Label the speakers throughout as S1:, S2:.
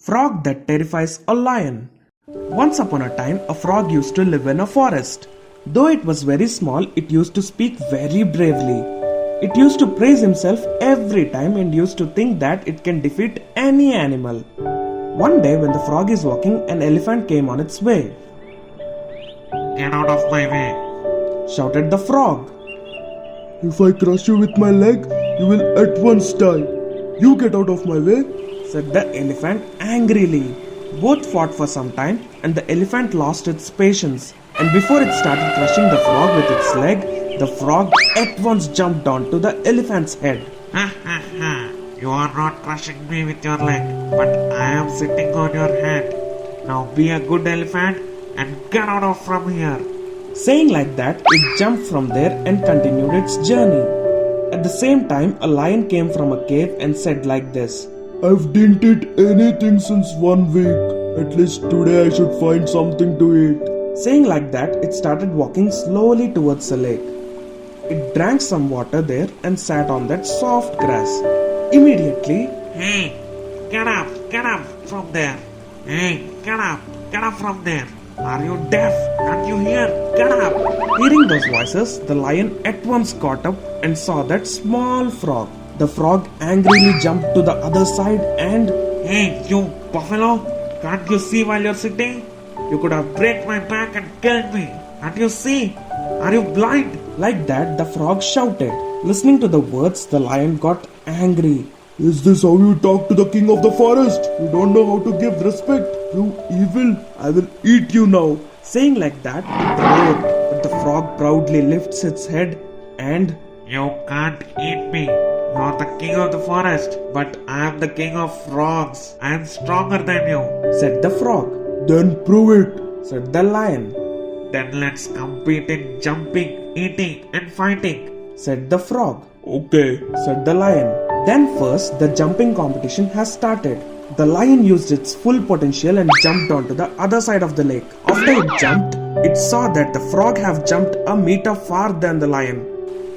S1: Frog that terrifies a lion. Once upon a time, a frog used to live in a forest. Though it was very small, it used to speak very bravely. It used to praise himself every time and used to think that it can defeat any animal. One day, when the frog is walking, an elephant came on its way.
S2: Get out of my way,
S1: Shouted the frog.
S3: If I crush you with my leg, you will at once die. You get out of my way.
S1: Said the elephant angrily. Both fought for some time and the elephant lost its patience. And before it started crushing the frog with its leg, the frog at once jumped onto the elephant's head.
S2: Ha ha ha. You are not crushing me with your leg, but I am sitting on your head. Now be a good elephant and get out of from here.
S1: Saying like that, it jumped from there and continued its journey. At the same time, a lion came from a cave and said like this.
S3: I've didn't eat anything since 1 week. At least today I should find something to eat.
S1: Saying like that, it started walking slowly towards the lake. It drank some water there and sat on that soft grass. Immediately,
S2: Hey, get up from there. Hey, get up from there. Are you deaf? Can't you hear? Get up.
S1: hearing those voices, the lion at once got up and saw that small frog. The frog angrily jumped to the other side and,
S2: Hey, you buffalo. Can't you see while you're sitting? You could have break my back and killed me. Can't you see? Are you blind?
S1: like that, the frog shouted. Listening to the words, the lion got angry.
S3: Is this how you talk to the king of the forest? You don't know how to give respect. You evil. I will eat you now.
S1: Saying like that, it roared, but the frog proudly lifts its head and,
S2: You can't eat me. You're the king of the forest, but I am the king of frogs. I am stronger than you.
S1: said the frog.
S3: Then prove it.
S1: Said the lion.
S2: Then let's compete in jumping, eating, and fighting.
S1: Said the frog.
S3: Okay.
S1: Said the lion. Then first, the jumping competition has started. The lion used its full potential and jumped onto the other side of the lake. After it jumped, it saw that the frog have jumped a meter far than the lion.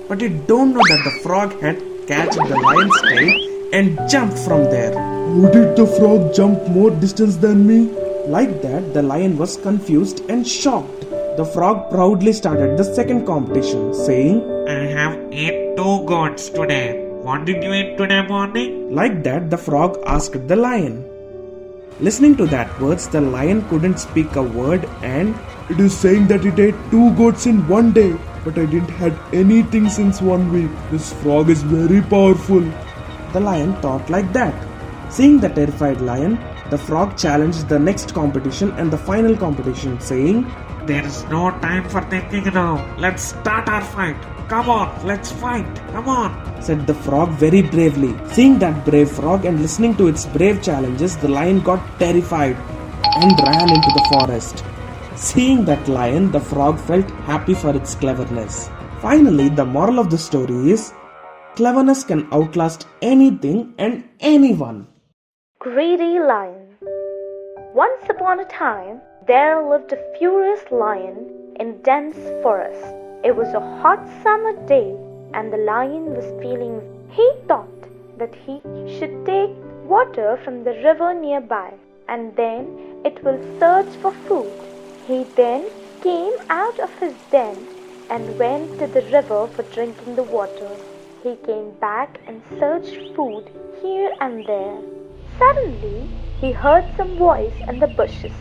S1: But it don't know that the frog had catched the lion's tail and jumped from there.
S3: How did the frog jump more distance than me?
S1: Like that, the lion was confused and shocked. The frog proudly started the second competition, saying,
S2: I have ate 2 goats today. What did you eat today morning?
S1: like that, the frog asked the lion. Listening to that words, the lion couldn't speak a word and,
S3: It is saying that it ate 2 goats in 1 day. But I didn't had anything since 1 week. This frog is very powerful.
S1: the lion thought like that. Seeing the terrified lion, the frog challenged the next competition and the final competition, saying,
S2: There is no time for thinking now. Let's start our fight. Come on, let's fight. Come on.
S1: said the frog very bravely. Seeing that brave frog and listening to its brave challenges, the lion got terrified and ran into the forest. Seeing that lion, the frog felt happy for its cleverness. Finally, the moral of the story is, cleverness can outlast anything and anyone.
S4: Greedy Lion. Once upon a time, there lived a furious lion in dense forest. It was a hot summer day and the lion was feeling. He thought that he should take water from the river nearby and then it will search for food. He then came out of his den and went to the river for drinking the water. He came back and searched food here and there. Suddenly, he heard some voice in the bushes.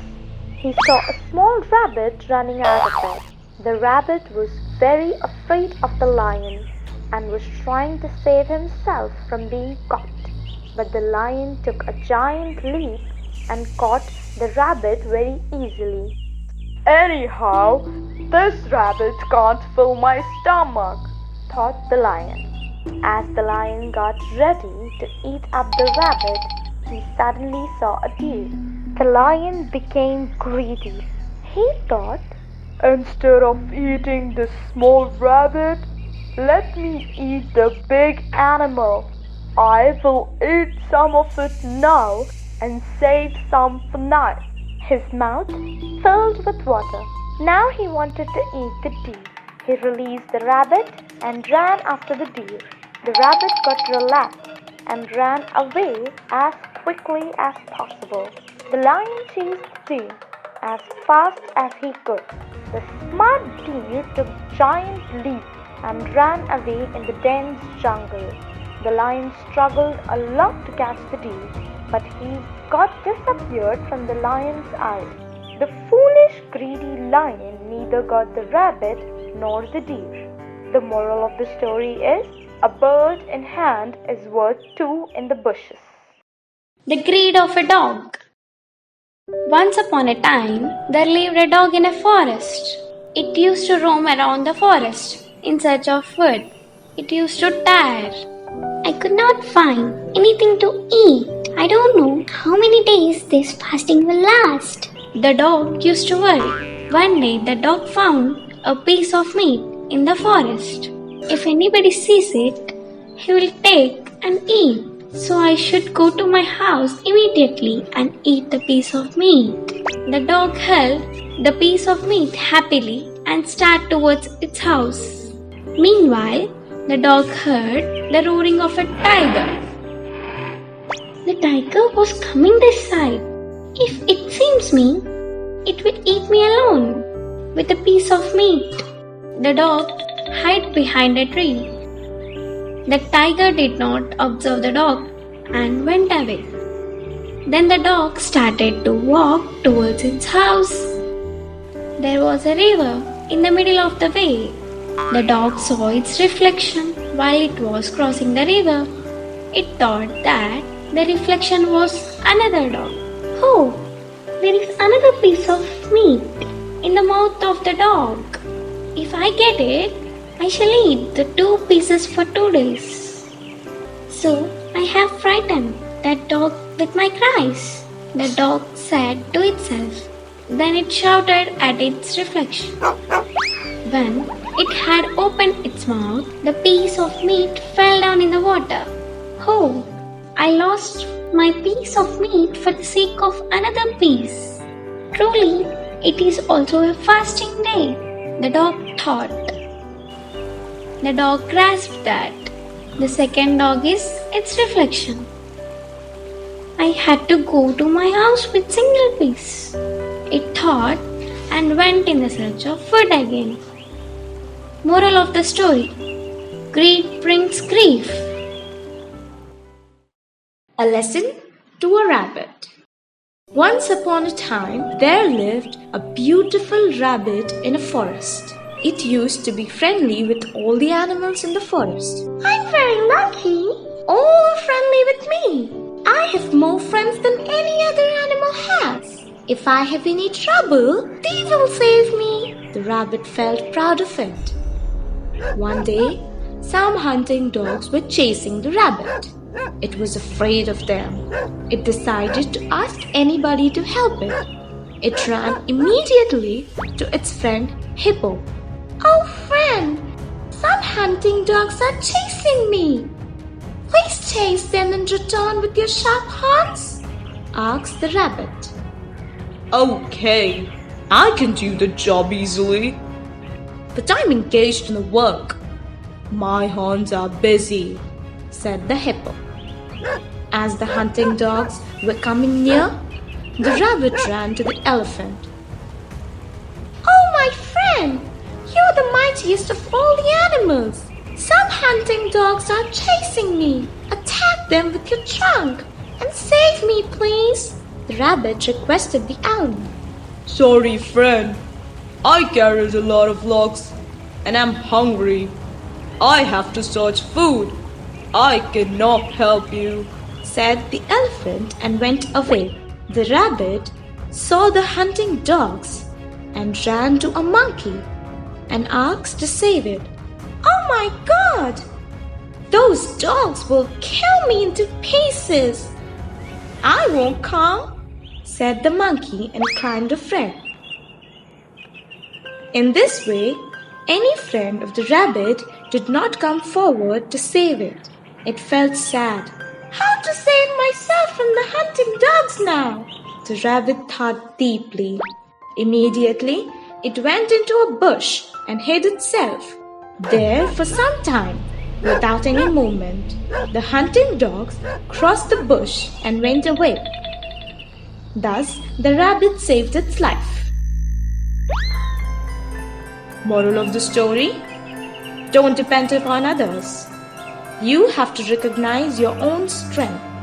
S4: He saw a small rabbit running out of it. The rabbit was very afraid of the lion and was trying to save himself from being caught. But the lion took a giant leap and caught the rabbit very easily. Anyhow, this rabbit can't fill my stomach, thought the lion. As the lion got ready to eat up the rabbit, he suddenly saw a deer. The lion became greedy. He thought, instead of eating this small rabbit, let me eat the big animal. I will eat some of it now and save some for night. His mouth filled with water. Now he wanted to eat the deer. He released the rabbit and ran after the deer. The rabbit got relaxed and ran away as quickly as possible. The lion chased the deer as fast as he could. The smart deer took giant leaps and ran away in the dense jungle. The lion struggled a lot to catch the deer, but he got disappeared from the lion's eyes. The foolish, greedy lion neither got the rabbit nor the deer. The moral of the story is, a bird in hand is worth two in the bushes.
S5: The greed of a dog. Once upon a time, there lived a dog in a forest. It used to roam around the forest in search of food. It used to tire. I could not find anything to eat. I don't know how many days this fasting will last. The dog used to worry. One day, the dog found a piece of meat in the forest. If anybody sees it, he will take and eat. So I should go to my house immediately and eat the piece of meat. The dog held the piece of meat happily and started towards its house. Meanwhile, the dog heard the roaring of a tiger. The tiger was coming this side. If it sees me, it will eat me alone with a piece of meat. The dog hid behind a tree. The tiger did not observe the dog and went away. Then the dog started to walk towards its house. There was a river in the middle of the way. The dog saw its reflection while it was crossing the river. It thought that the reflection was another dog. Oh, there is another piece of meat in the mouth of the dog. If I get it, I shall eat the 2 pieces for 2 days. So I have frightened that dog with my cries. The dog said to itself. Then it shouted at its reflection. When it had opened its mouth, the piece of meat fell down in the water. Oh, I lost my piece of meat for the sake of another piece. Truly, it is also a fasting day, the dog thought. The dog grasped that the second dog is its reflection. I had to go to my house with single piece, it thought, and went in the search of food again. Moral of the story: greed brings grief.
S6: A lesson to a rabbit. Once upon a time, there lived a beautiful rabbit in a forest. It used to be friendly with all the animals in the forest. I'm very lucky. All are friendly with me. I have more friends than any other animal has. If I have any trouble, they will save me. The rabbit felt proud of it. One day, some hunting dogs were chasing the rabbit. It was afraid of them. It decided to ask anybody to help it. It ran immediately to its friend Hippo. Oh friend, some hunting dogs are chasing me. Please chase them in return with your sharp horns, asked the rabbit.
S7: Okay, I can do the job easily. But I'm engaged in the work. My horns are busy,
S6: said the hippo. As the hunting dogs were coming near, the rabbit ran to the elephant. Oh my friend, you're the mightiest of all the animals. Some hunting dogs are chasing me. Attack them with your trunk and save me, please, the rabbit requested the animal.
S7: Sorry, friend. I carried a lot of logs and I'm hungry. I have to search food. I cannot help you,
S6: said the elephant and went away. The rabbit saw the hunting dogs and ran to a monkey and asked to save it. Oh my God! Those dogs will kill me into pieces. I won't come, said the monkey and climbed a friend. In this way, any friend of the rabbit did not come forward to save it. It felt sad. How to save myself from the hunting dogs now? The rabbit thought deeply. Immediately, it went into a bush and hid itself there for some time. Without any movement, the hunting dogs crossed the bush and went away. Thus, the rabbit saved its life. Moral of the story: don't depend upon others. You have to recognize your own strength.